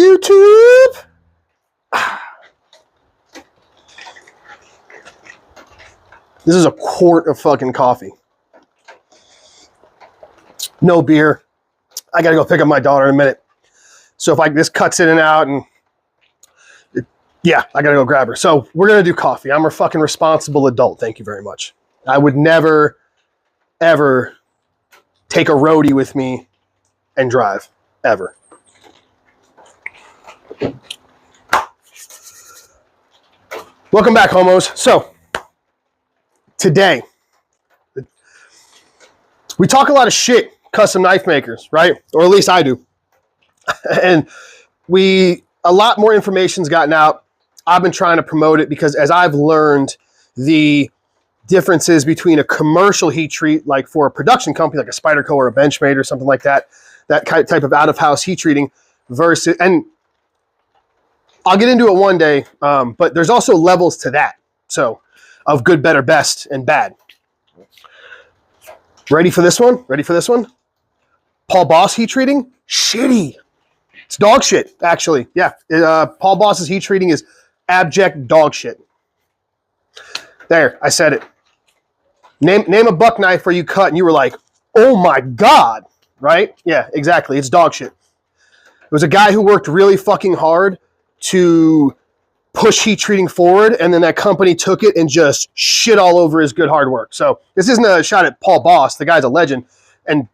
YouTube. This is a quart of fucking coffee. No beer. I gotta go pick up my daughter in a minute. So if this cuts in and out, and yeah, I gotta go grab her. So we're gonna do coffee. I'm a fucking responsible adult. Thank you very much. I would never, ever take a roadie with me and drive, ever. Welcome back, homos. So today, we talk a lot of shit, custom knife makers, right? Or at least I do. And a lot more information's gotten out. I've been trying to promote it because as I've learned the differences between a commercial heat treat, like for a production company, like a Spyderco or a Benchmade or something like that, that type of out-of-house heat treating versus, and I'll get into it one day, but there's also levels to that. So of good, better, best, and bad. Ready for this one? Ready for this one? Paul Boss heat treating? Shitty. It's dog shit, actually. Yeah, Paul Boss's heat treating is abject dog shit. There, I said it. Name a buck knife where you cut and you were like, oh my God, right? Yeah, exactly. It's dog shit. It was a guy who worked really fucking hard to push heat treating forward, and then that company took it and just shit all over his good hard work. So this isn't a shot at Paul Boss. The guy's a legend and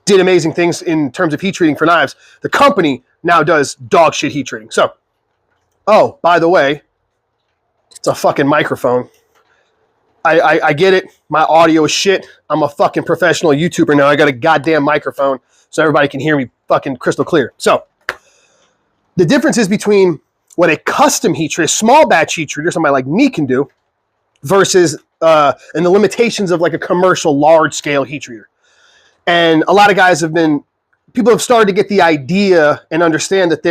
did amazing things in terms of heat treating for knives. The company now does dog shit heat treating. So, oh, by the way, it's a fucking microphone. I get it. My audio is shit. I'm a fucking professional YouTuber now. I got a goddamn microphone so everybody can hear me fucking crystal clear. So the difference is between what a custom heat treater, a small batch heat treater, somebody like me can do, versus and the limitations of like a commercial large scale heat treater. And a lot of guys people have started to get the idea and understand that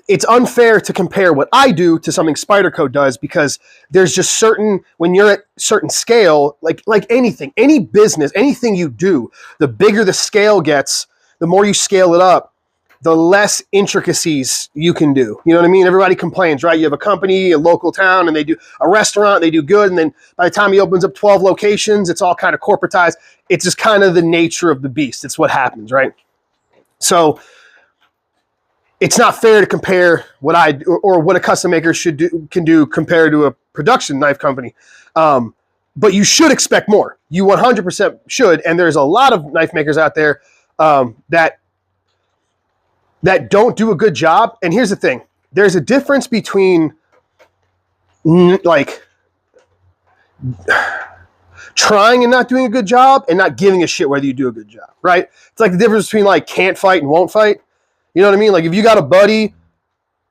it's unfair to compare what I do to something Spyderco does, because there's just when you're at certain scale, like anything, any business, anything you do, the bigger the scale gets, the more you scale it up, the less intricacies you can do. You know what I mean? Everybody complains, right? You have a company, a local town, and they do a restaurant, they do good. And then by the time he opens up 12 locations, it's all kind of corporatized. It's just kind of the nature of the beast. It's what happens, right? So it's not fair to compare what I do or what a custom maker can do compared to a production knife company. But you should expect more. You 100% should. And there's a lot of knife makers out there that don't do a good job. And here's the thing. There's a difference between like trying and not doing a good job and not giving a shit whether you do a good job, right? It's like the difference between like can't fight and won't fight. You know what I mean? Like if you got a buddy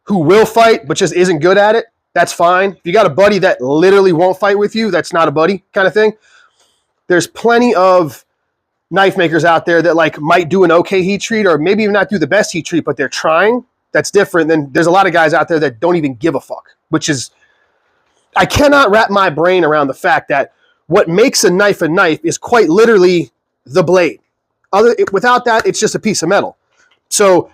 who will fight but just isn't good at it, that's fine. If you got a buddy that literally won't fight with you, that's not a buddy kind of thing. There's plenty of knife makers out there that like might do an okay heat treat or maybe even not do the best heat treat, but they're trying. That's different than there's a lot of guys out there that don't even give a fuck, which is, I cannot wrap my brain around the fact that what makes a knife is quite literally the blade. Without that, it's just a piece of metal. So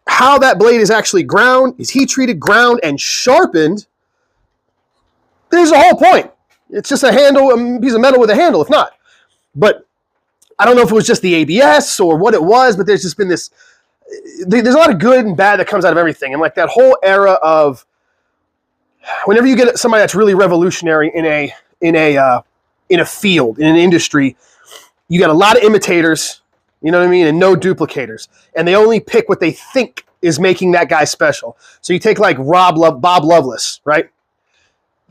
how that blade is actually ground, is heat treated, ground, and sharpened, there's a whole point. It's just a handle, a piece of metal with a handle, if not. But I don't know if it was just the ABS or what it was, but there's just been there's a lot of good and bad that comes out of everything. And like that whole era of whenever you get somebody that's really revolutionary in a field, in an industry, you got a lot of imitators, you know what I mean, and no duplicators. And they only pick what they think is making that guy special. So you take like Bob Loveless, right?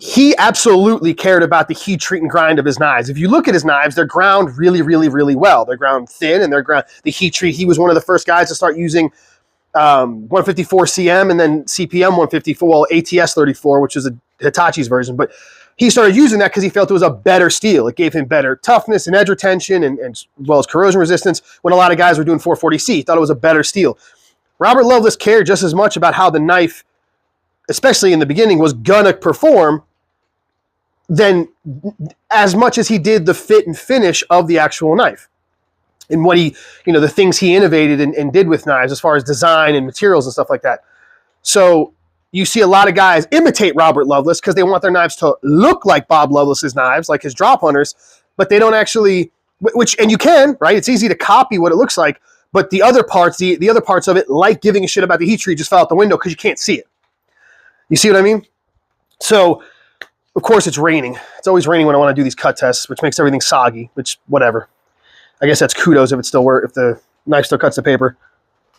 He absolutely cared about the heat treat and grind of his knives. If you look at his knives, they're ground really, really, really well. They're ground thin and they're ground the heat treat. He was one of the first guys to start using 154 CM and then CPM 154, well, ATS 34, which is a Hitachi's version. But he started using that because he felt it was a better steel. It gave him better toughness and edge retention and as well as corrosion resistance when a lot of guys were doing 440C. He thought it was a better steel. Robert Loveless cared just as much about how the knife, especially in the beginning, was gonna perform than as much as he did the fit and finish of the actual knife. and what he, the things he innovated and did with knives as far as design and materials and stuff like that. So you see a lot of guys imitate Robert Loveless because they want their knives to look like Bob Loveless's knives, like his drop hunters, but they don't actually, and you can, right? It's easy to copy what it looks like, but the other parts, the other parts of it, like giving a shit about the heat treat, just fell out the window because you can't see it. You see what I mean? So, of course, it's raining. It's always raining when I want to do these cut tests, which makes everything soggy, which, whatever. I guess that's kudos if it still works, if the knife still cuts the paper.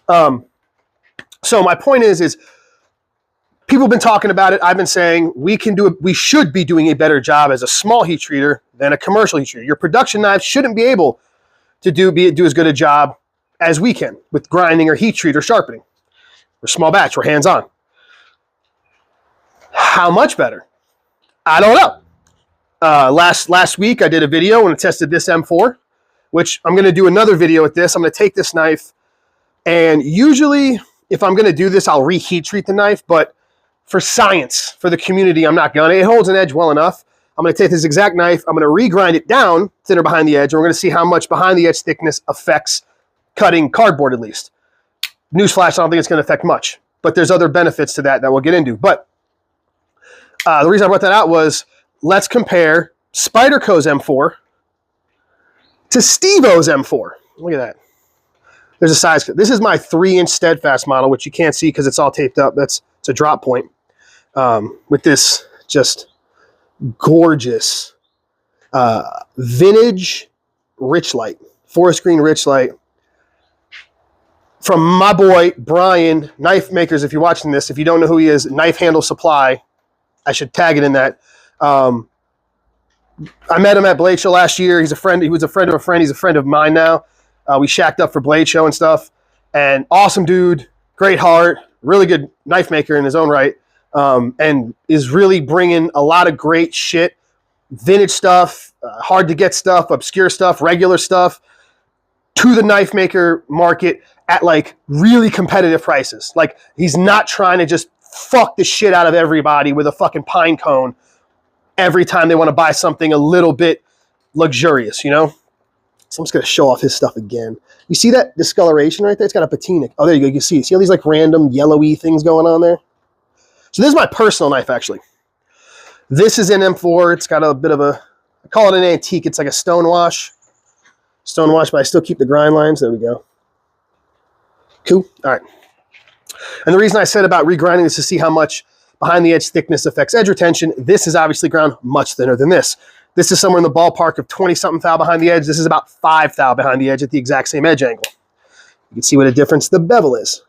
So my point is people have been talking about it. I've been saying we should be doing a better job as a small heat treater than a commercial heat treater. Your production knives shouldn't be able to do as good a job as we can with grinding or heat treat or sharpening. We're small batch. We're hands-on. How much better? I don't know. Last week I did a video and I tested this M4, which I'm going to do another video with this. I'm going to take this knife, and usually if I'm going to do this, I'll reheat treat the knife, but for science, for the community, I'm not going to. It holds an edge well enough. I'm going to take this exact knife. I'm going to regrind it down thinner behind the edge, and we're going to see how much behind the edge thickness affects cutting cardboard at least. Newsflash, I don't think it's going to affect much, but there's other benefits to that we'll get into. But the reason I brought that out was let's compare Spyderco's M4 to Steve-O's M4. Look at that. There's a size. This is my 3-inch steadfast model, which you can't see because it's all taped up. It's a drop point with this just gorgeous vintage rich light, forest green rich light from my boy Brian, Knife Makers. If you're watching this, if you don't know who he is, Knife Handle Supply. I should tag it in that. I met him at Blade Show last year. He's a friend. He was a friend of a friend. He's a friend of mine now. We shacked up for Blade Show and stuff. And awesome dude, great heart, really good knife maker in his own right, and is really bringing a lot of great shit, vintage stuff, hard to get stuff, obscure stuff, regular stuff, to the knife maker market at like really competitive prices. Like he's not trying to just fuck the shit out of everybody with a fucking pine cone every time they want to buy something a little bit luxurious, So I'm just going to show off his stuff again. You see that discoloration right there? It's got a patina. Oh, there you go. You can see. See all these like random yellowy things going on there? So this is my personal knife, actually. This is an M4. It's got a bit of I call it an antique. It's like a stonewash. Stonewash, but I still keep the grind lines. There we go. Cool. All right. And the reason I said about regrinding is to see how much behind the edge thickness affects edge retention. This is obviously ground much thinner than this. This is somewhere in the ballpark of 20-something thou behind the edge. This is about 5 thou behind the edge at the exact same edge angle. You can see what a difference the bevel is.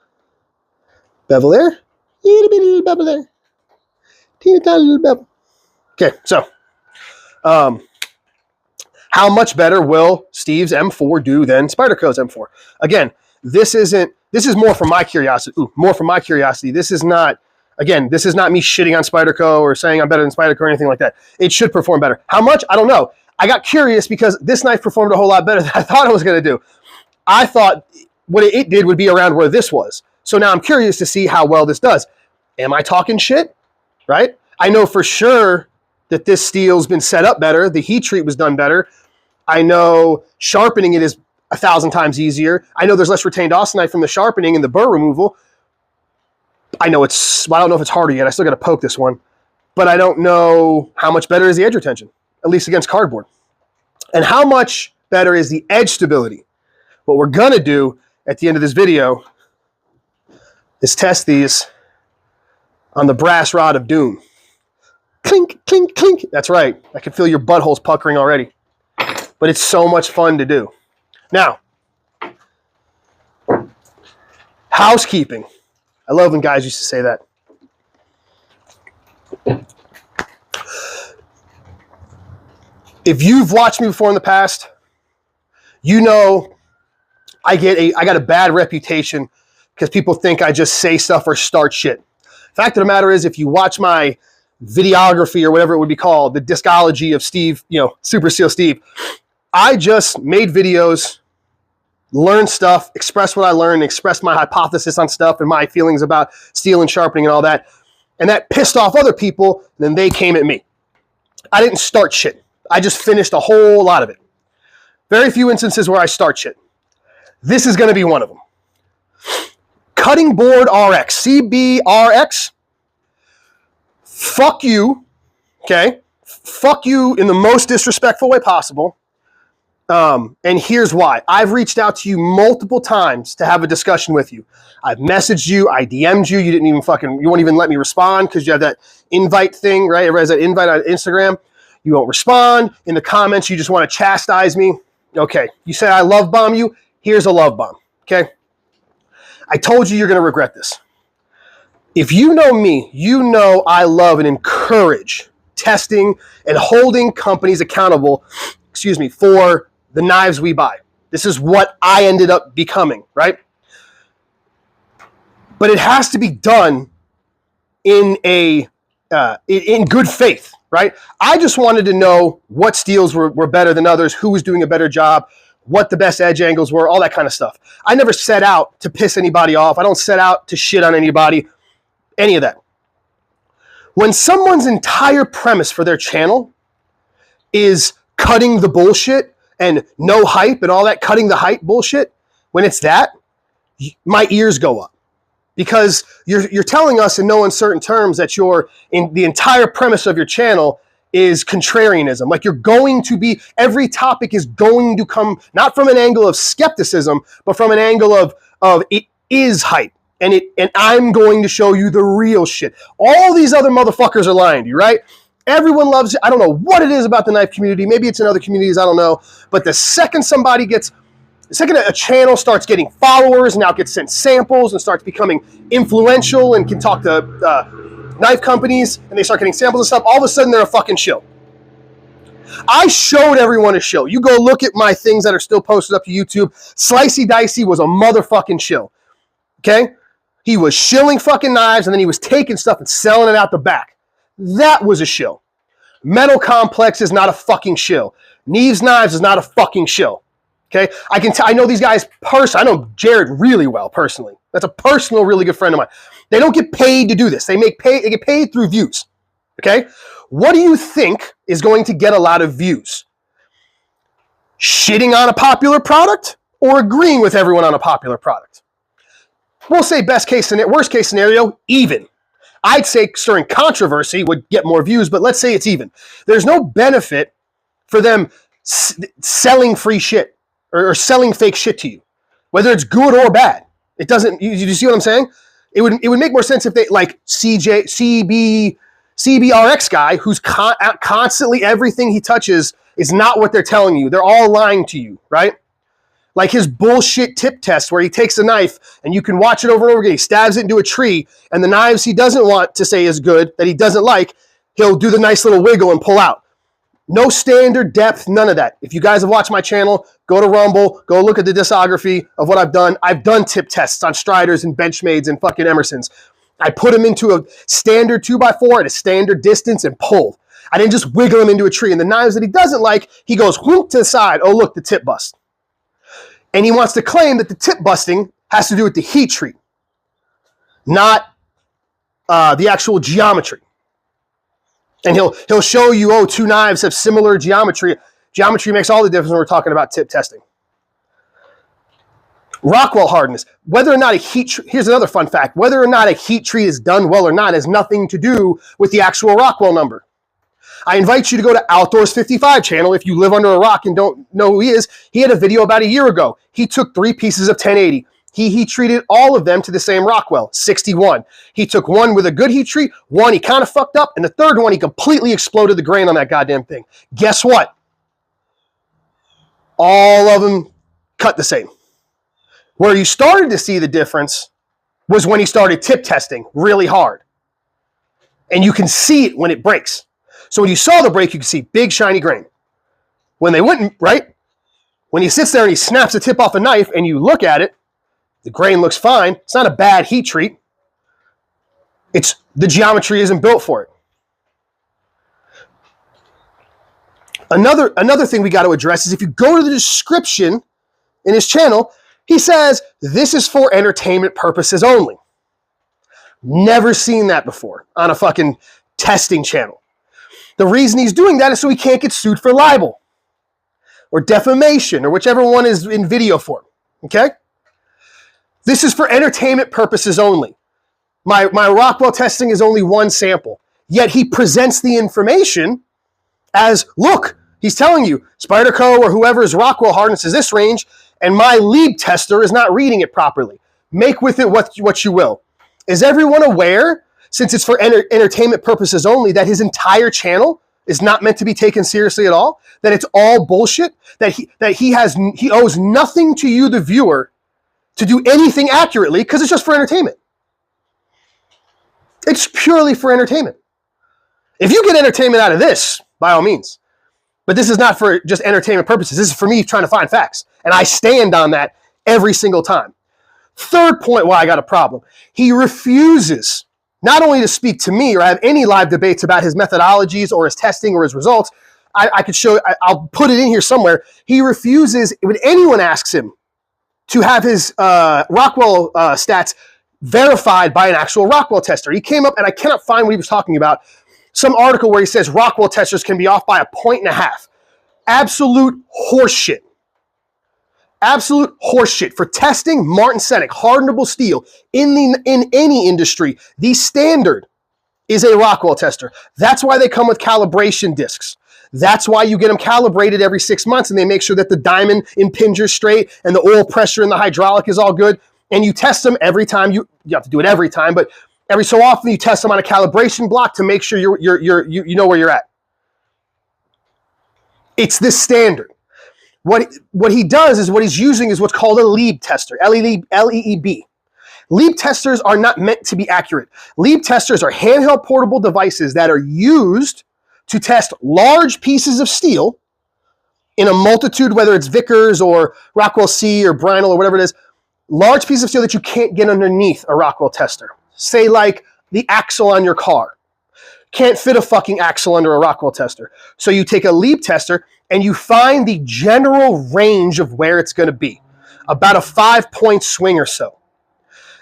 Bevel there. Little bitty little bevel there. Teeny tiny little bevel. Okay, so how much better will Steve's M4 do than Spyderco's M4? Again, this is more for my curiosity. More for my curiosity. This is not me shitting on Spyderco or saying I'm better than Spyderco or anything like that. It should perform better. How much? I don't know. I got curious because this knife performed a whole lot better than I thought it was going to do. I thought what it did would be around where this was. So now I'm curious to see how well this does. Am I talking shit? Right? I know for sure that this steel's been set up better. The heat treat was done better. I know sharpening it is 1,000 times easier. I know there's less retained austenite from the sharpening and the burr removal. I don't know if it's harder yet. I still got to poke this one. But I don't know how much better is the edge retention, at least against cardboard. And how much better is the edge stability. What we're going to do at the end of this video is test these on the brass rod of doom. Clink, clink, clink. That's right. I can feel your buttholes puckering already. But it's so much fun to do. Now, housekeeping. I love when guys used to say that. If you've watched me before in the past, you know I got a bad reputation because people think I just say stuff or start shit. Fact of the matter is, if you watch my videography or whatever it would be called, the discology of Steve, Super Steel Steve, I just made videos, learned stuff, expressed what I learned, expressed my hypothesis on stuff and my feelings about steel and sharpening and all that. And that pissed off other people, and then they came at me. I didn't start shit. I just finished a whole lot of it. Very few instances where I start shit. This is going to be one of them. Cutting Board RX, CBRX. Fuck you, okay? Fuck you in the most disrespectful way possible. And here's why. I've reached out to you multiple times to have a discussion with you. I've messaged you, I DM'd you, you won't even let me respond because you have that invite thing, right? Everybody has that invite on Instagram. You won't respond. In the comments, you just want to chastise me. Okay, you say I love bomb you. Here's a love bomb, okay? I told you you're going to regret this. If you know me, you know I love and encourage testing and holding companies accountable, for the knives we buy. This is what I ended up becoming, right? But it has to be done in good faith, right? I just wanted to know what steels were better than others, who was doing a better job, what the best edge angles were, all that kind of stuff. I never set out to piss anybody off. I don't set out to shit on anybody, any of that. When someone's entire premise for their channel is cutting the bullshit and no hype and all that cutting the hype bullshit, when it's that, my ears go up. Because you're telling us in no uncertain terms that the entire premise of your channel is contrarianism. Like you're going to be, every topic is going to come, not from an angle of skepticism, but from an angle of it is hype. And I'm going to show you the real shit. All these other motherfuckers are lying to you, right? Everyone loves it. I don't know what it is about the knife community. Maybe it's in other communities, I don't know. But the second a channel starts getting followers, now gets sent samples and starts becoming influential and can talk to knife companies and they start getting samples and stuff, all of a sudden they're a fucking shill. I showed everyone a shill. You go look at my things that are still posted up to YouTube. Slicey Dicey was a motherfucking shill. Okay? He was shilling fucking knives and then he was taking stuff and selling it out the back. That was a shill. Metal Complex is not a fucking shill. Neves Knives is not a fucking shill. Okay? I know these guys personally. I know Jared really well personally. That's a personal, really good friend of mine. They don't get paid to do this. They get paid through views. Okay? What do you think is going to get a lot of views? Shitting on a popular product or agreeing with everyone on a popular product? We'll say worst case scenario, even. I'd say stirring controversy would get more views, but let's say it's even. There's no benefit for them selling free shit or selling fake shit to you, whether it's good or bad. It doesn't. You see what I'm saying? It would make more sense if they like CBRX guy who's constantly everything he touches is not what they're telling you. They're all lying to you, right? Like his bullshit tip test where he takes a knife and you can watch it over and over again. He stabs it into a tree and the knives he doesn't want to say is good, that he doesn't like, he'll do the nice little wiggle and pull out. No standard depth, none of that. If you guys have watched my channel, go to Rumble, go look at the discography of what I've done. I've done tip tests on Stryders and Benchmades and fucking Emersons. I put them into a standard 2x4 at a standard distance and pulled. I didn't just wiggle them into a tree. And the knives that he doesn't like, he goes whoop to the side. Oh, look, the tip bust. And he wants to claim that the tip busting has to do with the heat treat, not the actual geometry. And he'll show you, oh, two knives have similar geometry. Geometry makes all the difference when we're talking about tip testing. Rockwell hardness. Whether or not here's another fun fact. Whether or not a heat treat is done well or not has nothing to do with the actual Rockwell number. I invite you to go to Outdoors 55 channel if you live under a rock and don't know who he is. He had a video about a year ago. He took 3 pieces of 1080. He heat treated all of them to the same Rockwell, 61. He took one with a good heat treat, one he kind of fucked up, and the third one he completely exploded the grain on that goddamn thing. Guess what? All of them cut the same. Where you started to see the difference was when he started tip testing really hard. And you can see it when it breaks. So when you saw the break, you can see big shiny grain. When they wouldn't, right? When he sits there and he snaps the tip off a knife and you look at it, the grain looks fine. It's not a bad heat treat. It's the geometry isn't built for it. Another thing we got to address is if you go to the description in his channel, he says, this is for entertainment purposes only. Never seen that before on a fucking testing channel. The reason he's doing that is so he can't get sued for libel or defamation or whichever one is in video form. Okay? This is for entertainment purposes only. My Rockwell testing is only one sample. Yet he presents the information as, look, he's telling you, Spyderco or whoever's Rockwell hardness is this range, and my lead tester is not reading it properly. Make with it what you will. Is everyone aware, since it's for entertainment purposes only, that his entire channel is not meant to be taken seriously at all? That it's all bullshit? That he owes nothing to you, the viewer, to do anything accurately, because it's just for entertainment. It's purely for entertainment. If you get entertainment out of this, by all means. But this is not for just entertainment purposes. This is for me trying to find facts. And I stand on that every single time. Third point why I got a problem. He refuses not only to speak to me or have any live debates about his methodologies or his testing or his results. I could show, I'll put it in here somewhere. He refuses, when anyone asks him, to have his Rockwell stats verified by an actual Rockwell tester. He came up, and I cannot find what he was talking about, some article where he says Rockwell testers can be off by 1.5 points. Absolute horseshit. Absolute horseshit. For testing martensitic, hardenable steel in any industry, the standard is a Rockwell tester. That's why they come with calibration discs. That's why you get them calibrated every 6 months, and they make sure that the diamond impinger's straight and the oil pressure and the hydraulic is all good. And you test them every time. You have to do it every time, but every so often you test them on a calibration block to make sure you know where you're at. It's this standard. What he does is what he's using is what's called a lead tester, L-E-E-B. Lead testers are not meant to be accurate. Lead testers are handheld portable devices that are used to test large pieces of steel in a multitude, whether it's Vickers or Rockwell C or Brinell or whatever it is, large pieces of steel that you can't get underneath a Rockwell tester. Say like the axle on your car. Can't fit a fucking axle under a Rockwell tester. So you take a lead tester and you find the general range of where it's going to be. About a 5-point swing or so.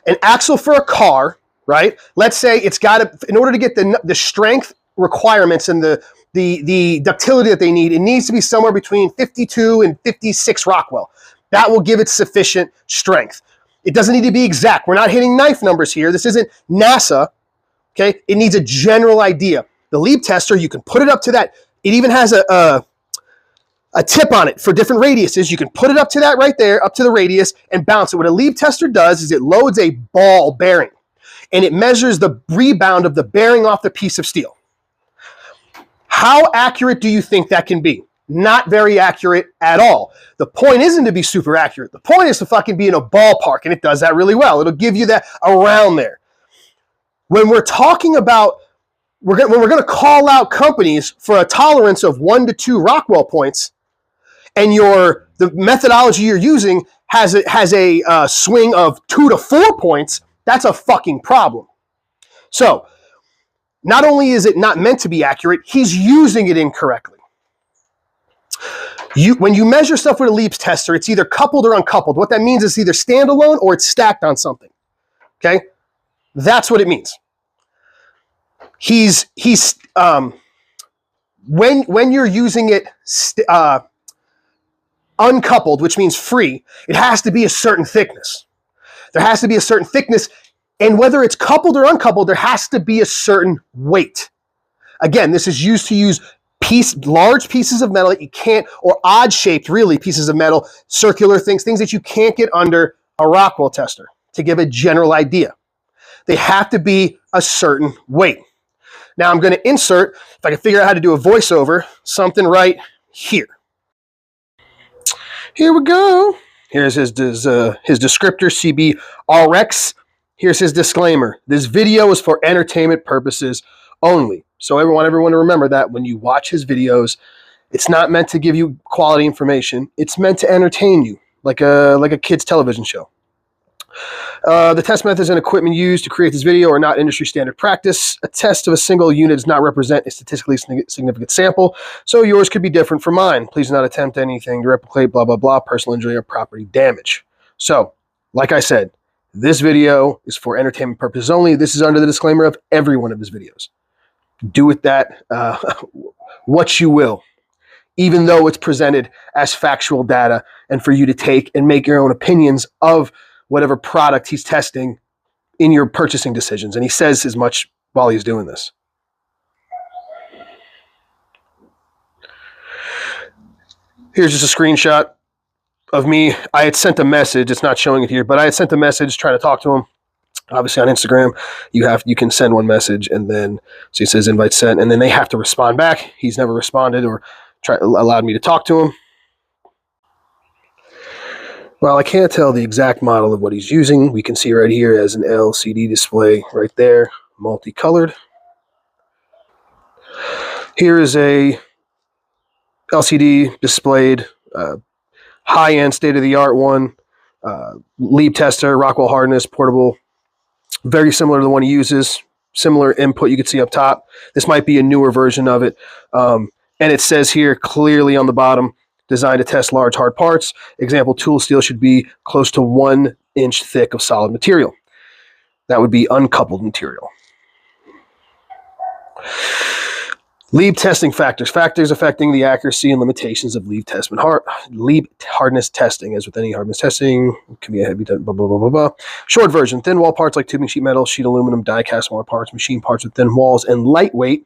An axle for a car, right? Let's say it's got to, in order to get the strength requirements and the ductility that they need, it needs to be somewhere between 52 and 56 Rockwell. That will give it sufficient strength. It doesn't need to be exact. We're not hitting knife numbers here. This isn't NASA, okay? It needs a general idea. The lead tester, you can put it up to that. It even has a tip on it for different radiuses. You can put it up to that right there, up to the radius, and bounce it. What a lead tester does is it loads a ball bearing, and it measures the rebound of the bearing off the piece of steel. How accurate do you think that can be? Not very accurate at all. The point isn't to be super accurate. The point is to fucking be in a ballpark, and it does that really well. It'll give you that around there. When we're talking about, when we're going to call out companies for a tolerance of 1 to 2 Rockwell points, and the methodology you're using has a swing of 2 to 4 points, that's a fucking problem. So, not only is it not meant to be accurate, he's using it incorrectly. When you measure stuff with a lead tester, it's either coupled or uncoupled. What that means is either standalone or it's stacked on something. Okay? That's what it means. When you're using it uncoupled, which means free, it has to be a certain thickness. There has to be a certain thickness, and whether it's coupled or uncoupled, there has to be a certain weight. Again, this is used to use large pieces of metal that you can't, or odd-shaped, really, pieces of metal, circular things that you can't get under a Rockwell tester, to give a general idea. They have to be a certain weight. Now I'm going to insert, if I can figure out how to do a voiceover, something right here. Here we go. Here's his descriptor, CBRX. Here's his disclaimer. This video is for entertainment purposes only. So I want everyone to remember that when you watch his videos, it's not meant to give you quality information. It's meant to entertain you, like a kid's television show. The test methods and equipment used to create this video are not industry standard practice. A test of a single unit does not represent a statistically significant sample, so yours could be different from mine. Please do not attempt anything to replicate blah, blah, blah, personal injury or property damage. So, like I said, this video is for entertainment purposes only. This is under the disclaimer of every one of his videos. Do with that what you will. even though it's presented as factual data and for you to take and make your own opinions of whatever product he's testing in your purchasing decisions. And he says as much while he's doing this. Here's just a screenshot of me. I had sent a message. It's not showing it here, but I had sent a message trying to talk to him. Obviously on Instagram, you can send one message and then, so it says invite sent, and then they have to respond back. He's never responded or allowed me to talk to him. Well, I can't tell the exact model of what he's using. We can see right here as an LCD display right there, multicolored. Here is a LCD displayed, high-end, state-of-the-art one, lead tester, Rockwell hardness, portable, very similar to the one he uses, similar input you can see up top. This might be a newer version of it. And it says here clearly on the bottom, designed to test large hard parts. Example, tool steel should be close to 1 inch thick of solid material. That would be uncoupled material. Lead testing factors. Factors affecting the accuracy and limitations of lead hardness testing. As with any hardness testing, it can be a heavy, blah, blah, blah, blah, blah. Short version. Thin wall parts like tubing, sheet metal, sheet aluminum, die cast wall parts, machine parts with thin walls, and lightweight.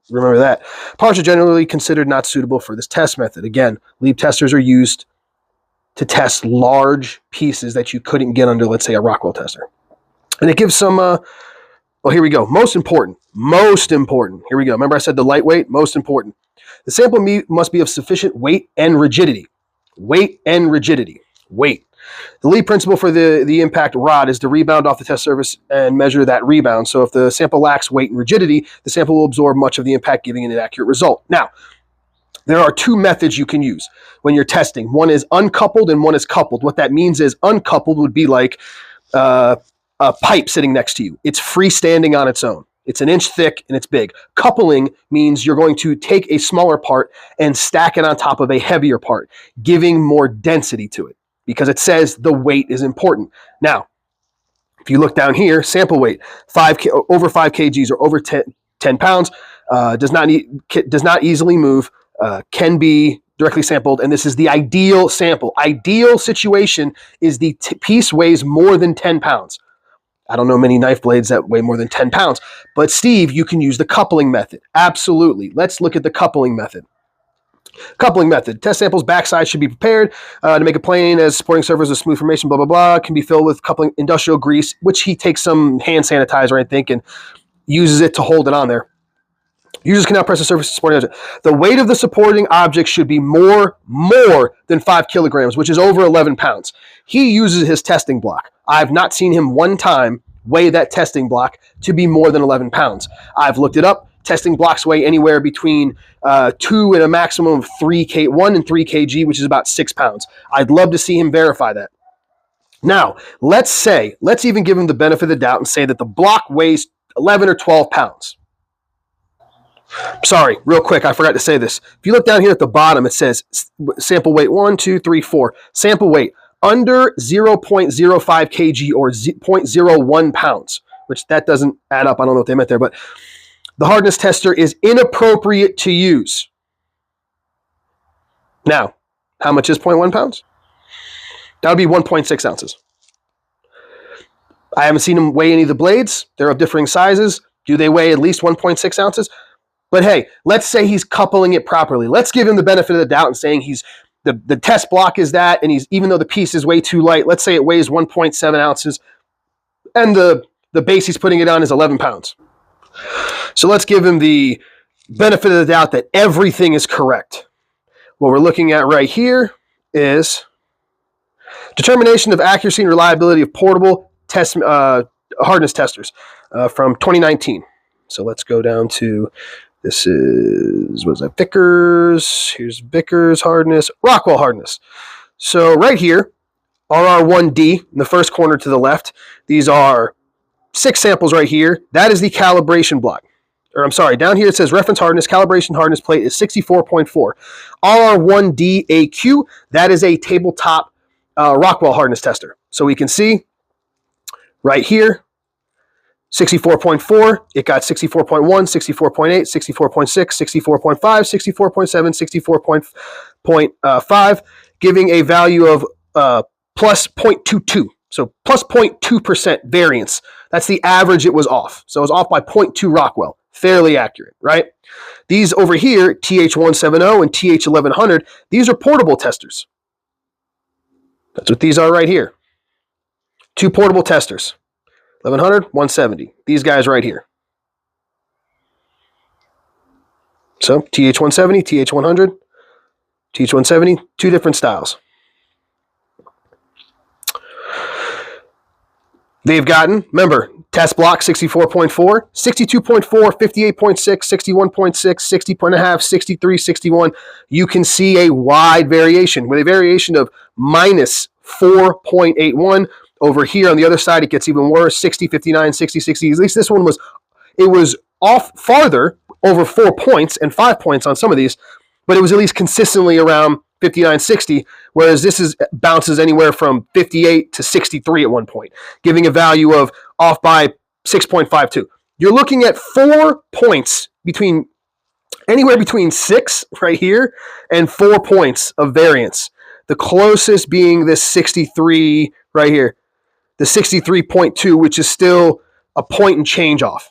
Remember that. Parts are generally considered not suitable for this test method. Again, lead testers are used to test large pieces that you couldn't get under, let's say, a Rockwell tester. And it gives some... well, here we go. Most important. Here we go. Remember I said the lightweight? Most important. The sample must be of sufficient weight and rigidity. Weight. The lead principle for the impact rod is to rebound off the test surface and measure that rebound. So if the sample lacks weight and rigidity, the sample will absorb much of the impact, giving an inaccurate result. Now, there are two methods you can use when you're testing. One is uncoupled and one is coupled. What that means is uncoupled would be like a pipe sitting next to you. It's freestanding on its own. It's 1 inch thick and it's big. Coupling means you're going to take a smaller part and stack it on top of a heavier part, giving more density to it because it says the weight is important. Now, if you look down here, sample weight, over 5 kgs or over 10 pounds, does not easily move, can be directly sampled, and this is the ideal sample. Ideal situation is the piece weighs more than 10 pounds. I don't know many knife blades that weigh more than 10 pounds. But Steve, you can use the coupling method. Absolutely. Let's look at the coupling method. Coupling method. Test samples backside should be prepared to make a plane as supporting surface with smooth formation, blah, blah, blah. Can be filled with coupling industrial grease, which he takes some hand sanitizer, I think, and uses it to hold it on there. Users cannot press the surface supporting object. The weight of the supporting object should be more than 5 kilograms, which is over 11 pounds. He uses his testing block. I've not seen him one time weigh that testing block to be more than 11 pounds. I've looked it up. Testing blocks weigh anywhere between 2 and a maximum of 1 and 3 kg, which is about 6 pounds. I'd love to see him verify that. Now, let's even give him the benefit of the doubt and say that the block weighs 11 or 12 pounds. Sorry, real quick, I forgot to say this. If you look down here at the bottom, it says sample weight 1, 2, 3, 4. Sample weight under 0.05 kg or 0.01 pounds, which that doesn't add up. I don't know what they meant there, but the hardness tester is inappropriate to use. Now, how much is 0.1 pounds? That would be 1.6 ounces. I haven't seen them weigh any of the blades. They're of differing sizes. Do they weigh at least 1.6 ounces? But hey, let's say he's coupling it properly. Let's give him the benefit of the doubt and saying the test block is that, and even though the piece is way too light, let's say it weighs 1.7 ounces, and the base he's putting it on is 11 pounds. So let's give him the benefit of the doubt that everything is correct. What we're looking at right here is determination of accuracy and reliability of portable hardness testers from 2019. So let's go down to, this is, what is that, Vickers. Here's Vickers hardness, Rockwell hardness. So right here, RR1D in the first corner to the left, these are 6 samples right here. That is the calibration block. Or I'm sorry, down here it says reference hardness, calibration hardness plate is 64.4. RR1D AQ, that is a tabletop Rockwell hardness tester. So we can see right here, 64.4, it got 64.1, 64.8, 64.6, 64.5, 64.7, 64.5, giving a value of plus 0.22. So plus 0.2% variance. That's the average it was off. So it was off by 0.2 Rockwell. Fairly accurate, right? These over here, TH170 and TH1100, these are portable testers. That's what these are right here. Two portable testers. 1100, 170. These guys right here. So TH170, TH100, TH170, two different styles. They've gotten, remember, test block 64.4, 62.4, 58.6, 61.6, 60.5, 63, 61. You can see a wide variation with a variation of minus 4.81. Over here on the other side, it gets even worse, 60, 59, 60, 60. At least this one was, it was off farther, over 4 points and 5 points on some of these, but it was at least consistently around 59, 60, whereas this bounces anywhere from 58 to 63 at one point, giving a value of off by 6.52. You're looking at 4 points between, anywhere between 6 right here and 4 points of variance. The closest being this 63 right here, the 63.2, which is still a point and change off.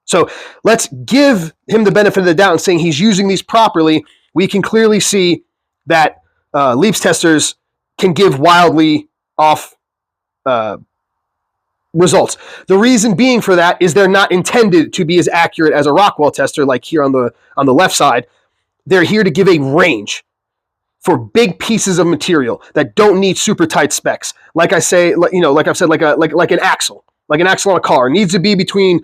So let's give him the benefit of the doubt and saying he's using these properly. We can clearly see that Leaps testers can give wildly off results. The reason being for that is they're not intended to be as accurate as a Rockwell tester, like here on the left side. They're here to give a range for big pieces of material that don't need super tight specs. Like I say, like I've said, like an axle on a car. It needs to be between,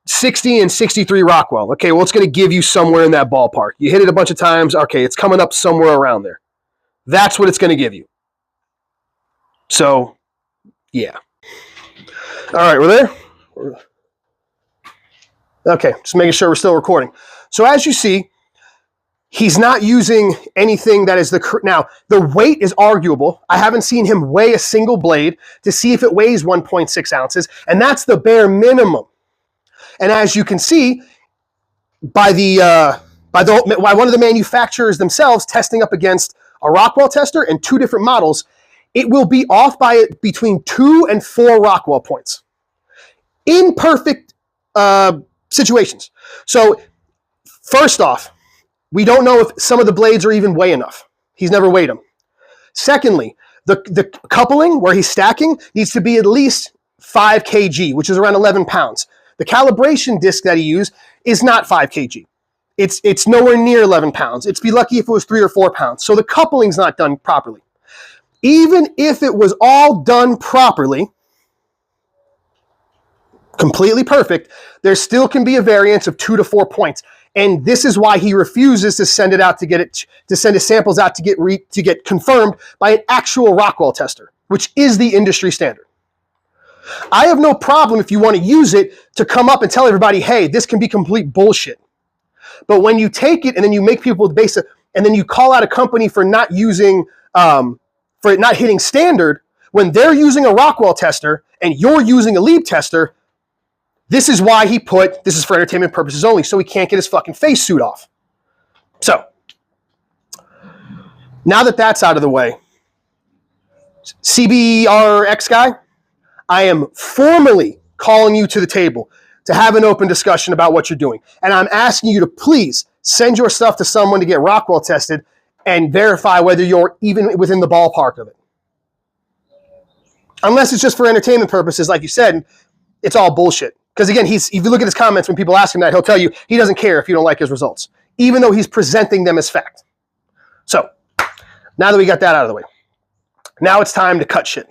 60 and 63 Rockwell. Okay, well, it's going to give you somewhere in that ballpark. You hit it a bunch of times. Okay, it's coming up somewhere around there. That's what it's going to give you. So, yeah. All right, we're there? Okay, just making sure we're still recording. So as you see, he's not using anything that is now, the weight is arguable. I haven't seen him weigh a single blade to see if it weighs 1.6 ounces, and that's the bare minimum. And as you can see, by one of the manufacturers themselves testing up against a Rockwell tester and 2 different models, it will be off by between 2 and 4 Rockwell points. Imperfect situations. So first off, we don't know if some of the blades are even weigh enough. He's never weighed them. Secondly, the coupling where he's stacking needs to be at least 5 kg, which is around 11 pounds. The calibration disc that he used is not 5 kg. It's nowhere near 11 pounds. It'd be lucky if it was 3 or 4 pounds. So the coupling's not done properly. Even if it was all done properly, completely perfect, there still can be a variance of 2 to 4 points. And this is why he refuses to send it out to send his samples out to get confirmed by an actual Rockwell tester, which is the industry standard. I have no problem if you want to use it to come up and tell everybody, hey, this can be complete bullshit. But when you take it and then you make people base it, and then you call out a company for not using, for it not hitting standard, when they're using a Rockwell tester and you're using a Lieb tester, this is why he put, this is for entertainment purposes only, so he can't get his fucking face suit off. So, now that that's out of the way, CBRX guy, I am formally calling you to the table to have an open discussion about what you're doing. And I'm asking you to please send your stuff to someone to get Rockwell tested and verify whether you're even within the ballpark of it. Unless it's just for entertainment purposes, like you said, it's all bullshit. Because again, if you look at his comments when people ask him that, he'll tell you he doesn't care if you don't like his results, even though he's presenting them as fact. So, now that we got that out of the way, now it's time to cut shit.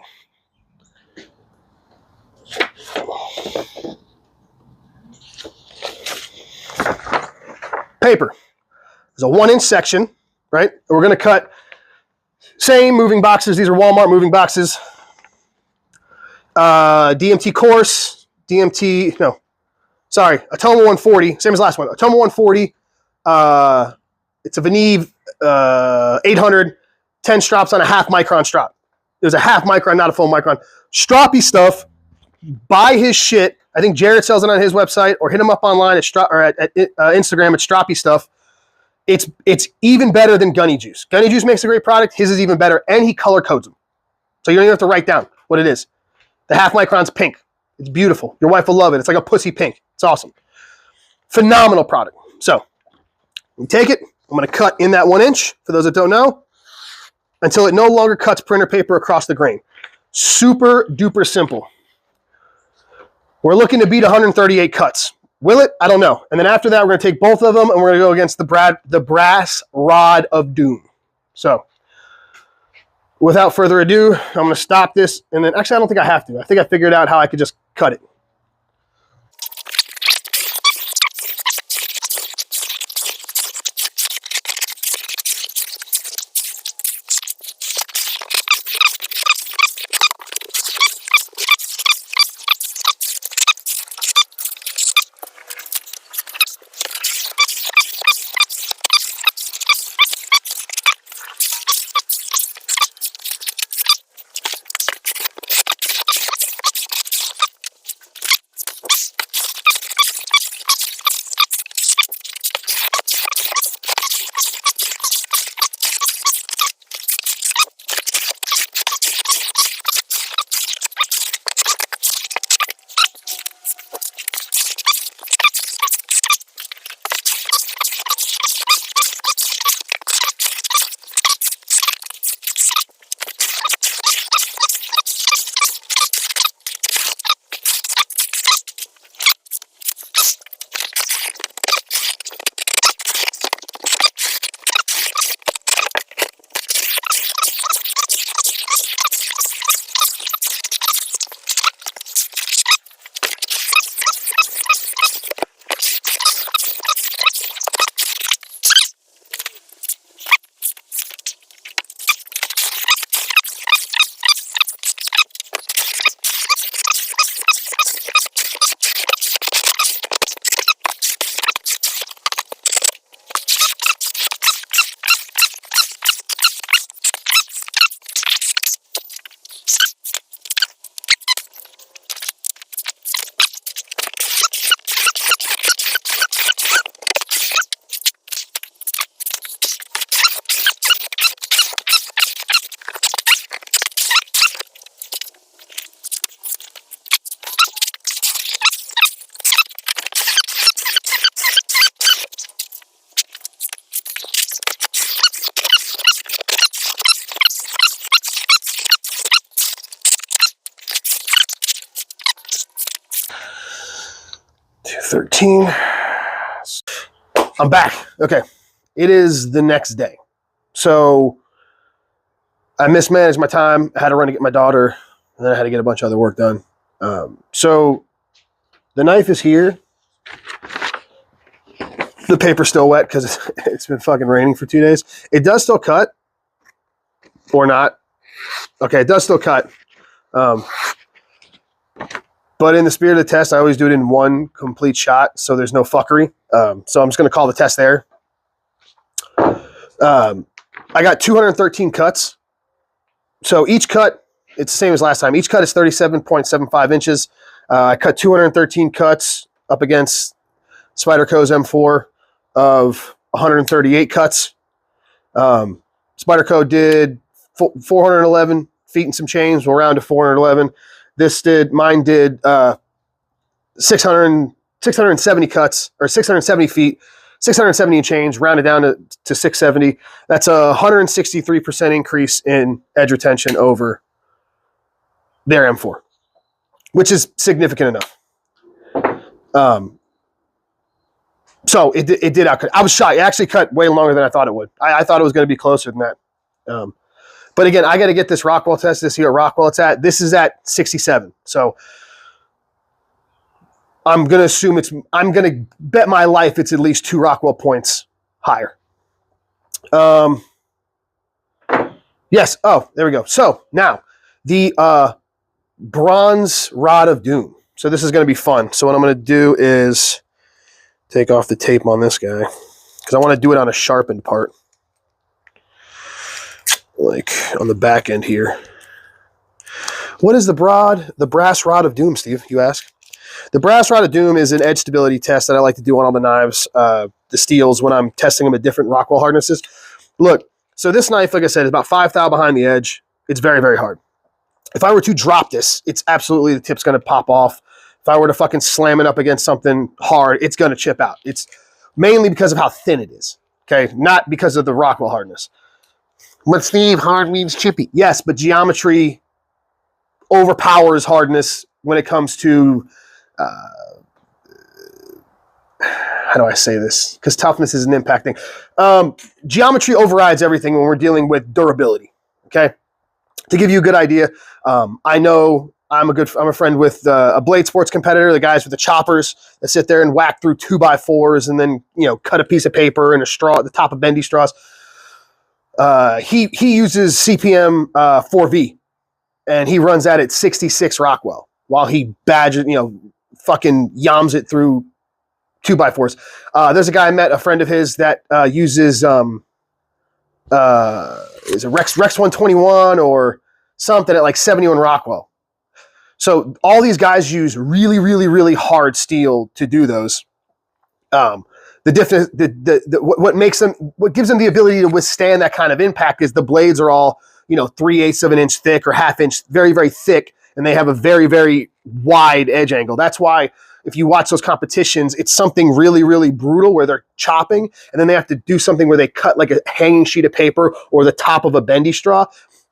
Paper. There's a 1-inch section, right? And we're going to cut same moving boxes. These are Walmart moving boxes. DMT course, Atoma 140, same as last one. Atoma 140. It's a Veneve 800, 10 strops on a half micron strop. There's a half micron, not a full micron. Stroppy stuff. Buy his shit. I think Jared sells it on his website, or hit him up online at Instagram at Stroppy Stuff. It's even better than Gunny Juice. Gunny Juice makes a great product. His is even better, and he color codes them. So you don't even have to write down what it is. The half micron's pink. It's beautiful. Your wife will love it. It's like a pussy pink. It's awesome. Phenomenal product. So you take it. I'm going to cut in that 1 inch, for those that don't know, until it no longer cuts printer paper across the grain. Super duper simple. We're looking to beat 138 cuts. Will it? I don't know. And then after that, we're going to take both of them, and we're going to go against the brass rod of doom. So without further ado, I'm going to stop this. And then actually, I don't think I have to. I think I figured out how I could just cut it. $213. I'm back. Okay. It is the next day. So I mismanaged my time. I had to run to get my daughter, and then I had to get a bunch of other work done. So the knife is here. The paper's still wet because it's been fucking raining for 2 days. It does still cut, or not. Okay, it does still cut. But in the spirit of the test, I always do it in one complete shot, so there's no fuckery. So I'm just going to call the test there. I got 213 cuts. So each cut, it's the same as last time. Each cut is 37.75 inches. I cut 213 cuts up against Spyderco's M4 of 138 cuts. Spyderco did 411 feet and some change. We'll round to 411. Mine did 670 cuts, or 670 feet, 670 and change, rounded down to 670. That's a 163% increase in edge retention over their M4, which is significant enough. So it did outcut. I was shocked. It actually cut way longer than I thought it would. I thought it was going to be closer than that. But again, I got to get this Rockwell test this year at Rockwell. This is at 67. So I'm going to assume I'm going to bet my life it's at least 2 Rockwell points higher. Yes. Oh, there we go. So now the bronze rod of doom. So this is going to be fun. So what I'm going to do is take off the tape on this guy because I want to do it on a sharpened part, like on the back end here. What is the brass rod of doom, Steve, you ask? The brass rod of doom is an edge stability test that I like to do on all the knives, the steels, when I'm testing them at different Rockwell hardnesses. Look, so this knife, like I said, is about 5 thou behind the edge. It's very, very hard. If I were to drop this, it's absolutely, the tip's going to pop off. If I were to fucking slam it up against something hard, it's going to chip out. It's mainly because of how thin it is, okay? Not because of the Rockwell hardness. But Steve, hard means chippy. Yes, but geometry overpowers hardness when it comes to, how do I say this? Because toughness isn't impacting. Geometry overrides everything when we're dealing with durability, okay? To give you a good idea, I know I'm a friend with a blade sports competitor, the guys with the choppers that sit there and whack through 2x4s and then, you know, cut a piece of paper and a straw at the top of bendy straws. He uses CPM 4V, and he runs that at 66 Rockwell while he badges, you know, fucking yams it through 2x4s. There's a guy I met, a friend of his, that uses is a Rex 121 or something at like 71 Rockwell. So all these guys use really, really, really hard steel to do those. What gives them the ability to withstand that kind of impact is the blades are all, you know, 3/8 of an inch thick or 1/2 inch, very, very thick, and they have a very, very wide edge angle. That's why if you watch those competitions, it's something really, really brutal where they're chopping, and then they have to do something where they cut like a hanging sheet of paper or the top of a bendy straw.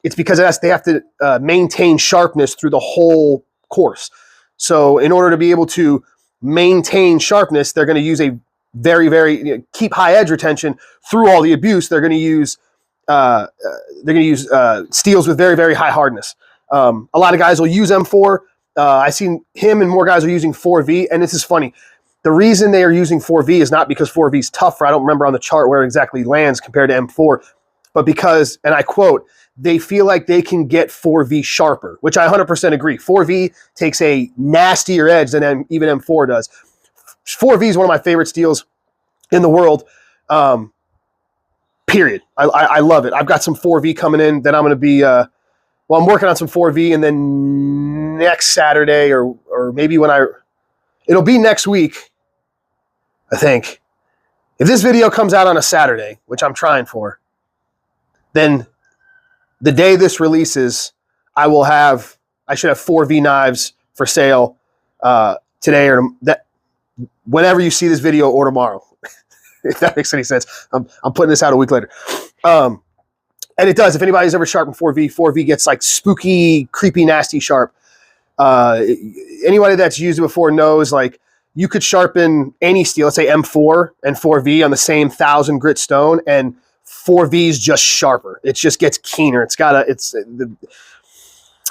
It's because they have to maintain sharpness through the whole course. So in order to be able to maintain sharpness, they're going to use a very, very, you know, keep high edge retention through all the abuse. They're going to use steels with very, very high hardness. A lot of guys will use M4. I've seen him and more guys are using 4V, and this is funny. The reason they are using 4V is not because 4V is tougher. I don't remember on the chart where it exactly lands compared to M4, but because, and I quote, they feel like they can get 4V sharper, which I 100% agree. 4V takes a nastier edge than even M4 does. 4V is one of my favorite steels in the world, period. I love it. I've got some 4V coming in that I'm going to be, I'm working on some 4V, and then next Saturday or maybe it'll be next week, I think. If this video comes out on a Saturday, which I'm trying for, then the day this releases, I should have 4V knives for sale today or whenever you see this video or tomorrow, if that makes any sense. I'm putting this out a week later. And it does. If anybody's ever sharpened 4V gets like spooky, creepy, nasty sharp. Anybody that's used it before knows, like, you could sharpen any steel, let's say M4 and 4V on the same 1,000 grit stone, and 4V is just sharper. It just gets keener.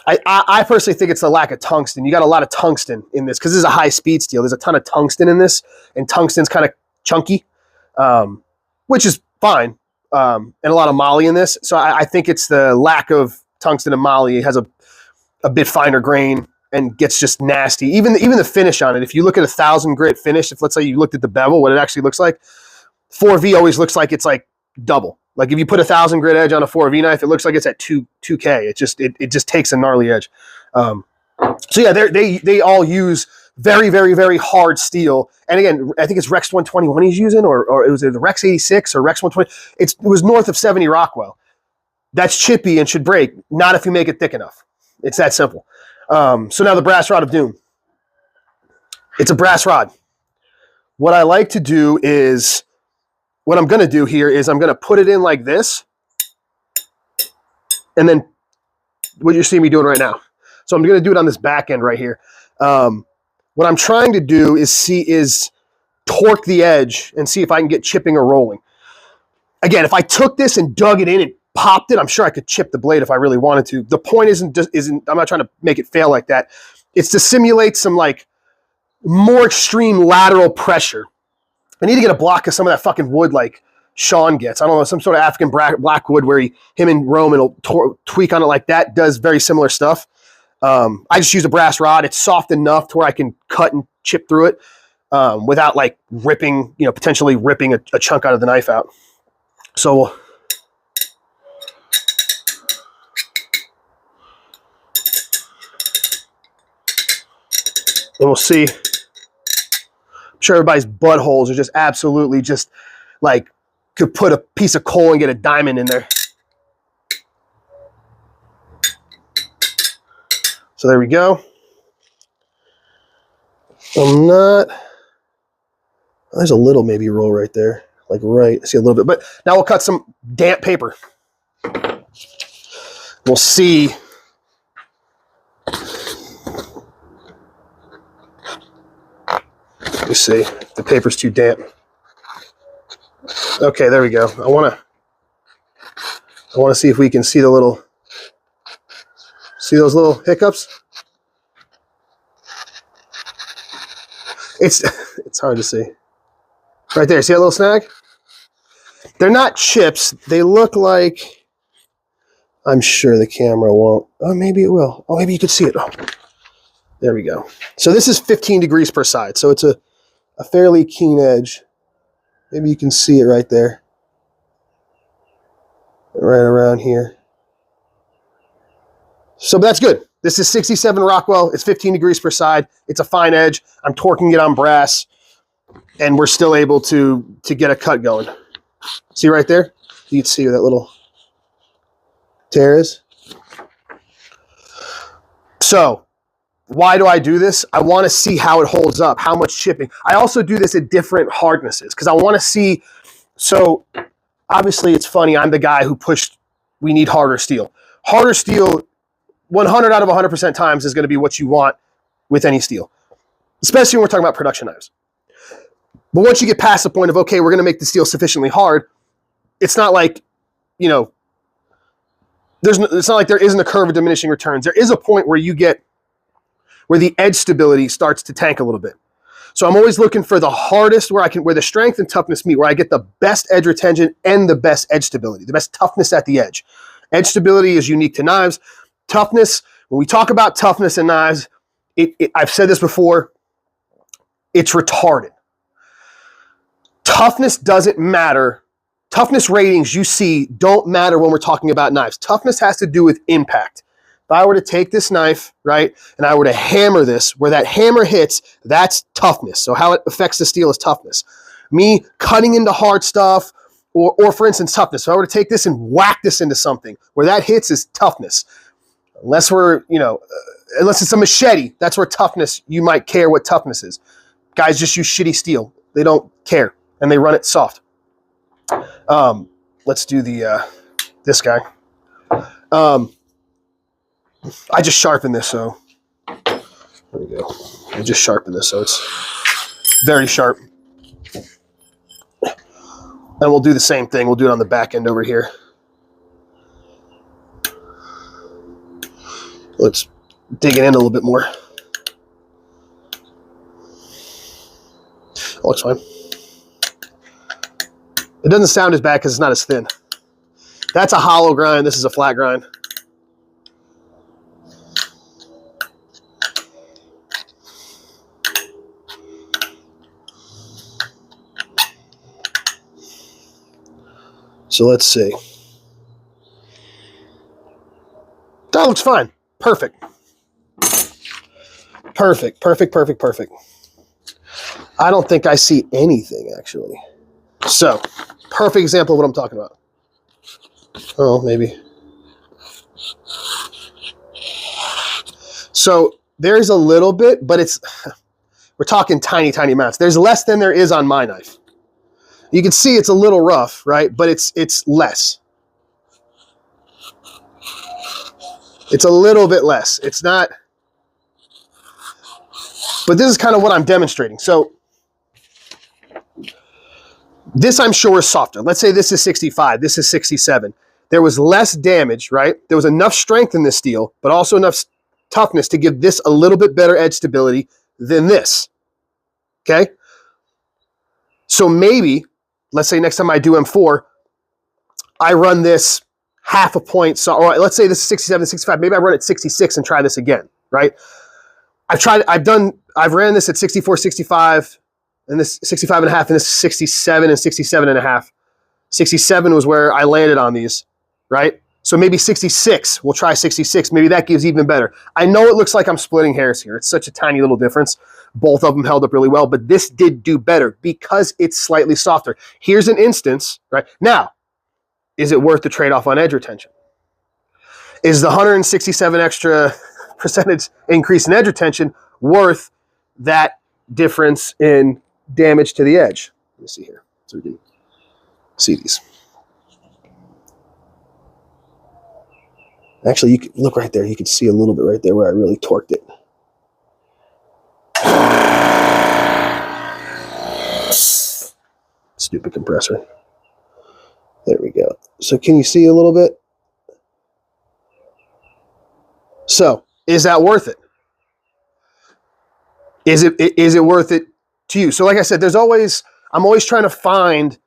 I personally think it's the lack of tungsten. You got a lot of tungsten in this because this is a high speed steel. There's a ton of tungsten in this, and tungsten's kind of chunky, which is fine. And a lot of moly in this. So I think it's the lack of tungsten and moly. It has a bit finer grain and gets just nasty. Even the finish on it. If you look at 1,000 grit finish, if let's say you looked at the bevel, what it actually looks like, 4V always looks like it's like double. Like if you put 1,000 grit edge on a 4V knife, it looks like it's at 2K. It just takes a gnarly edge. So yeah, they all use very, very, very hard steel. And again, I think it's Rex 121 he's using, or it was the Rex 86 or Rex 120. It was north of 70 Rockwell. That's chippy and should break. Not if you make it thick enough. It's that simple. So now the brass rod of doom. It's a brass rod. What I like to do is, what I'm going to do here is I'm going to put it in like this, and then what you're seeing me doing right now. So I'm going to do it on this back end right here. What I'm trying to do is torque the edge and see if I can get chipping or rolling. Again, if I took this and dug it in and popped it, I'm sure I could chip the blade if I really wanted to. The point isn't I'm not trying to make it fail like that. It's to simulate some like more extreme lateral pressure. I need to get a block of some of that fucking wood like Sean gets. I don't know, some sort of African black wood where him and Roman will tweak on it like that. Does very similar stuff. I just use a brass rod. It's soft enough to where I can cut and chip through it without like ripping, potentially ripping a chunk out of the knife out. So And we'll see. I'm sure everybody's buttholes are just absolutely just like could put a piece of coal and get a diamond in there. So there we go. I'm not, there's a little maybe roll right there. Like right, I see a little bit. But now we'll cut some damp paper. We'll see. Let me see. The paper's too damp. Okay, there we go. I want to see if we can see the little, see those little hiccups? It's hard to see. Right there, see that little snag? They're not chips. They look like, I'm sure the camera won't. Oh, maybe it will. Oh, maybe you could see it. Oh, there we go. So this is 15 degrees per side. So it's a fairly keen edge. Maybe you can see it right there. Right around here. So that's good. This is 67 Rockwell. It's 15 degrees per side. It's a fine edge. I'm torquing it on brass. And we're still able to get a cut going. See right there? You can see where that little tear is. So why do I do this? I want to see how it holds up, how much chipping. I also do this at different hardnesses because I want to see. So obviously it's funny. I'm the guy who pushed, we need harder steel. Harder steel, 100 out of 100% times is going to be what you want with any steel, especially when we're talking about production knives. But once you get past the point of, okay, we're going to make the steel sufficiently hard, it's not like, you know, it's not like there isn't a curve of diminishing returns. There is a point where you get, where the edge stability starts to tank a little bit. So I'm always looking for the hardest where the strength and toughness meet, where I get the best edge retention and the best edge stability, the best toughness at the edge. Edge stability is unique to knives. Toughness, when we talk about toughness in knives, I've said this before, it's retarded. Toughness doesn't matter. Toughness ratings you see don't matter when we're talking about knives. Toughness has to do with impact. If I were to take this knife, right, and I were to hammer this, where that hammer hits, that's toughness. So how it affects the steel is toughness. Me cutting into hard stuff, or for instance, toughness. If I were to take this and whack this into something, where that hits is toughness. Unless we're, you know, unless it's a machete, that's where toughness, you might care what toughness is. Guys just use shitty steel. They don't care, and they run it soft. Let's do this guy. I just sharpened this, so there we go. I just sharpened this, so it's very sharp. And we'll do the same thing. We'll do it on the back end over here. Let's dig it in a little bit more. Oh, looks fine. It doesn't sound as bad because it's not as thin. That's a hollow grind. This is a flat grind. So let's see. That looks fine. Perfect. Perfect, perfect, perfect, perfect. I don't think I see anything, actually. So, perfect example of what I'm talking about. Oh, maybe. So, there's a little bit, but we're talking tiny, tiny amounts. There's less than there is on my knife. You can see it's a little rough, right? But it's less. It's a little bit less. It's not. But this is kind of what I'm demonstrating. So this I'm sure is softer. Let's say this is 65. This is 67. There was less damage, right? There was enough strength in this steel, but also enough toughness to give this a little bit better edge stability than this. Okay? So maybe, let's say next time I do M4, I run this half a point. So, or let's say this is 67, 65. Maybe I run it 66 and try this again, right? I've ran this at 64, 65, and this 65 and a half, and this 67 and 67 and a half. 67 was where I landed on these, right? So maybe 66. We'll try 66. Maybe that gives even better. I know it looks like I'm splitting hairs here. It's such a tiny little difference. Both of them held up really well, but this did do better because it's slightly softer. Here's an instance, right? Now, is it worth the trade-off on edge retention? Is the 167 extra percentage increase in edge retention worth that difference in damage to the edge? Let me see here so we can see these. Actually, you can look right there. You can see a little bit right there where I really torqued it. Stupid compressor. There we go. So can you see a little bit? So is that worth it? Is it worth it to you? So like I said, I'm always trying to find,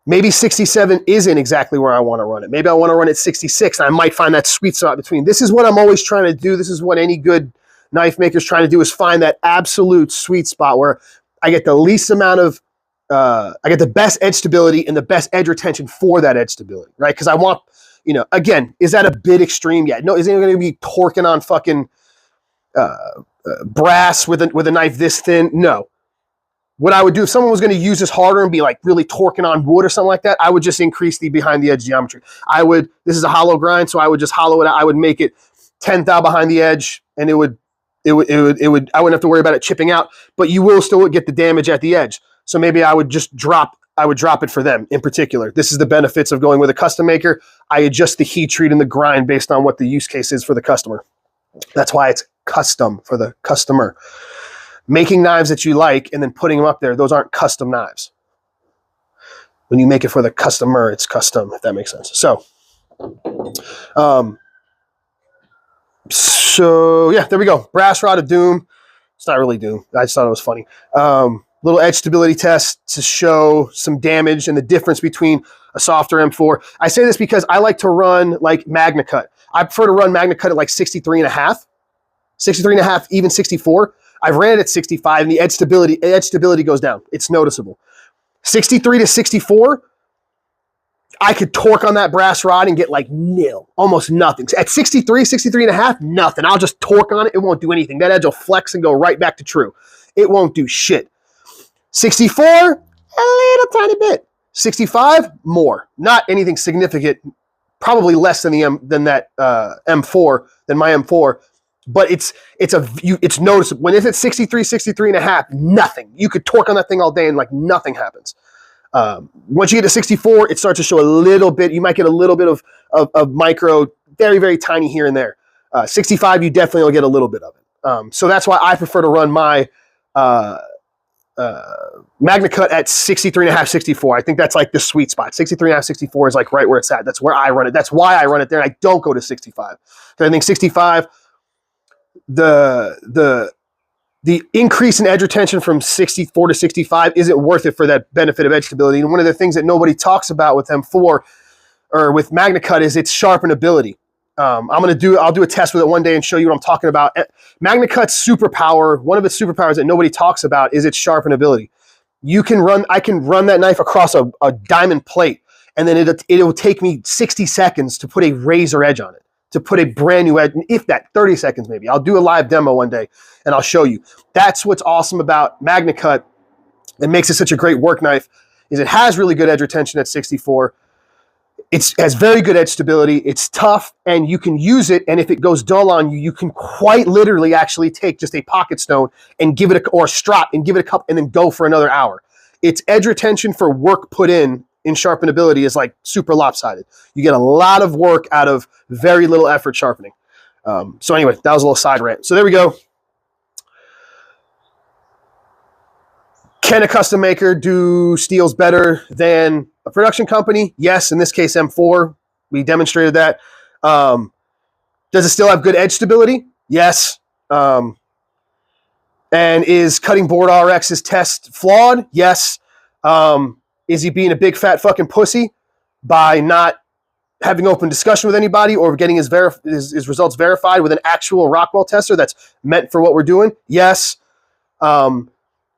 maybe 67 isn't exactly where I want to run it. Maybe I want to run it 66, and I might find that sweet spot between. This is what I'm always trying to do. This is what any good knife maker is trying to do, is find that absolute sweet spot where I get the least amount of, I get the best edge stability and the best edge retention for that edge stability, right? Because I want, again, is that a bit extreme? Yeah. No, isn't it going to be torquing on fucking brass with a knife this thin? No. What I would do if someone was going to use this harder and be like really torquing on wood or something like that, I would just increase the behind the edge geometry. This is a hollow grind, so I would just hollow it out. I would make it 10th thou behind the edge, and I wouldn't have to worry about it chipping out, but you will still get the damage at the edge. So maybe I would drop it for them in particular. This is the benefits of going with a custom maker. I adjust the heat treat and the grind based on what the use case is for the customer. That's why it's custom for the customer. Making knives that you like and then putting them up there, those aren't custom knives. When you make it for the customer, it's custom, if that makes sense. So yeah, there we go. Brass rod of doom. It's not really doom. I just thought it was funny. Little edge stability test to show some damage and the difference between a softer M4. I say this because I like to run like Magna Cut. I prefer to run Magna Cut at like 63.5, 63.5, even 64. I've ran it at 65, and the edge stability goes down. It's noticeable. 63 to 64, I could torque on that brass rod and get like nil, almost nothing. At 63, 63.5, nothing. I'll just torque on it. It won't do anything. That edge will flex and go right back to true. It won't do shit. 64, a little tiny bit. 65, more. Not anything significant. Probably less than that M4, than my M4. But it's noticeable. When it's at 63, 63.5, nothing. You could torque on that thing all day and like nothing happens. Once you get to 64, it starts to show a little bit. You might get a little bit of micro, very, very tiny here and there. 65, you definitely will get a little bit of it. So that's why I prefer to run my Magna Cut at 63.5, 64. I think that's like the sweet spot. 63.5, 64 is like right where it's at. That's where I run it. That's why I run it there. And I don't go to 65. I think 65, the increase in edge retention from 64 to 65 isn't worth it for that benefit of edge stability. And one of the things that nobody talks about with M4 or with Magna Cut is its sharpenability. I'll do a test with it one day and show you what I'm talking about. Magna Cut's superpower, one of its superpowers that nobody talks about, is its sharpenability. I can run that knife across a diamond plate, and then it will take me 60 seconds to put a razor edge on it, to put a brand new edge, if that, 30 seconds maybe. I'll do a live demo one day, and I'll show you. That's what's awesome about Magna Cut that makes it such a great work knife, is it has really good edge retention at 64. It has very good edge stability. It's tough, and you can use it, and if it goes dull on you, you can quite literally actually take just a pocket stone and give it or a strop and give it a cup and then go for another hour. Its edge retention for work put in sharpenability is like super lopsided. You get a lot of work out of very little effort sharpening. So anyway, that was a little side rant. So there we go. Can a custom maker do steels better than a production company? Yes, in this case, M4. We demonstrated that. Does it still have good edge stability? Yes. And is Cutting Board RX's test flawed? Yes. Is he being a big fat fucking pussy by not having open discussion with anybody or getting his results verified with an actual Rockwell tester that's meant for what we're doing? Yes.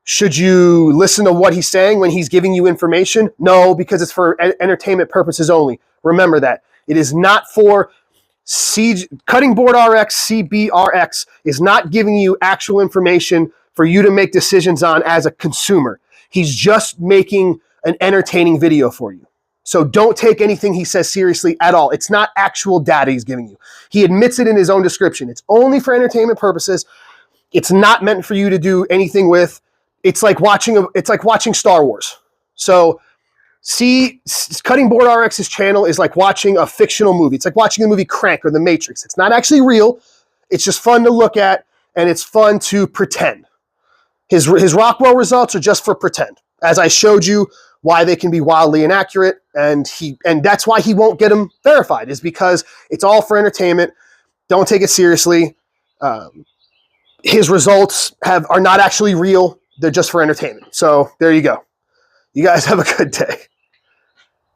Should you listen to what he's saying when he's giving you information? No, because it's for entertainment purposes only. Remember that. It is not for Cutting Board RX, CBRX is not giving you actual information for you to make decisions on as a consumer. He's just making an entertaining video for you. So don't take anything he says seriously at all. It's not actual data he's giving you. He admits it in his own description. It's only for entertainment purposes. It's not meant for you to do anything with. It's like watching Star Wars. So Cutting Board RX's channel is like watching a fictional movie. It's like watching the movie Crank or The Matrix. It's not actually real. It's just fun to look at, and it's fun to pretend. His Rockwell results are just for pretend. As I showed you why they can be wildly inaccurate, and that's why he won't get them verified, is because it's all for entertainment. Don't take it seriously. His results are not actually real. They're just for entertainment. So there you go. You guys have a good day.